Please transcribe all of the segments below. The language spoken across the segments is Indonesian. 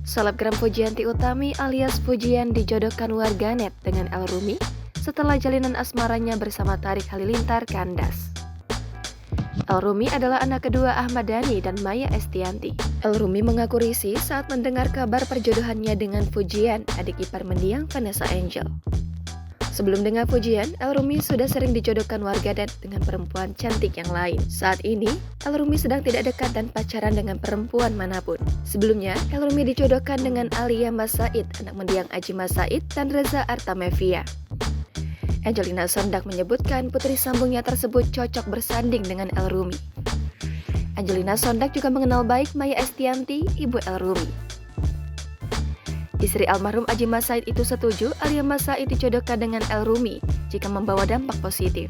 Selebgram Pujianti Utami alias Pujian dijodohkan warganet dengan El Rumi setelah jalinan asmaranya bersama Tarik Halilintar kandas. El Rumi adalah anak kedua Ahmad Dhani dan Maya Estianty. El Rumi mengaku risih saat mendengar kabar perjodohannya dengan Pujian, adik ipar mendiang Vanessa Angel. Sebelum dengar Pujian, El Rumi sudah sering dijodohkan warganet dengan perempuan cantik yang lain. Saat ini, El Rumi sedang tidak dekat dan pacaran dengan perempuan manapun. Sebelumnya, El Rumi dijodohkan dengan Alia Mas Said, anak mendiang Aji Mas Said dan Reza Artamevia. Angelina Sondag menyebutkan putri sambungnya tersebut cocok bersanding dengan El Rumi. Angelina Sondag juga mengenal baik Maya Estianty, ibu El Rumi. Istri almarhum Aji Mas Said itu setuju Alia Mas Said dijodohkan dengan El Rumi jika membawa dampak positif.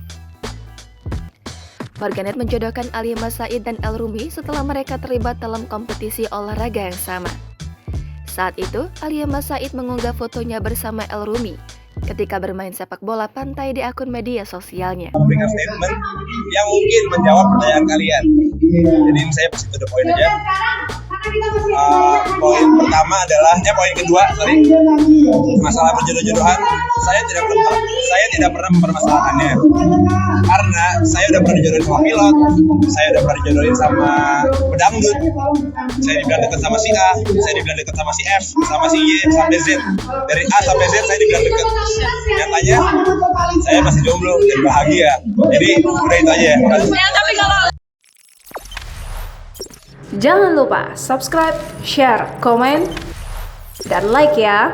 Warganet menjodohkan Alia Mas Said dan El Rumi setelah mereka terlibat dalam kompetisi olahraga yang sama. Saat itu, Alia Mas Said mengunggah fotonya bersama El Rumi ketika bermain sepak bola pantai di akun media sosialnya. Memberikan statement yang mungkin menjawab pertanyaan kalian. Jadi saya pasti to the point aja. Poin pertama adalah, poin kedua, masalah berjodoh-jodohan. Saya tidak pernah mempermasalahkannya. Karena saya udah pernah dijodohin sama pilot, saya udah pernah dijodohin sama pedangdut, saya dibilang dekat sama si A, saya dibilang dekat sama si F, sama si Y, sampai Z. Dari A sampai Z saya dibilang dekat. Nyatanya saya masih jomblo dan bahagia. Jadi udah itu aja ya. Jangan lupa subscribe, share, komen, dan like ya.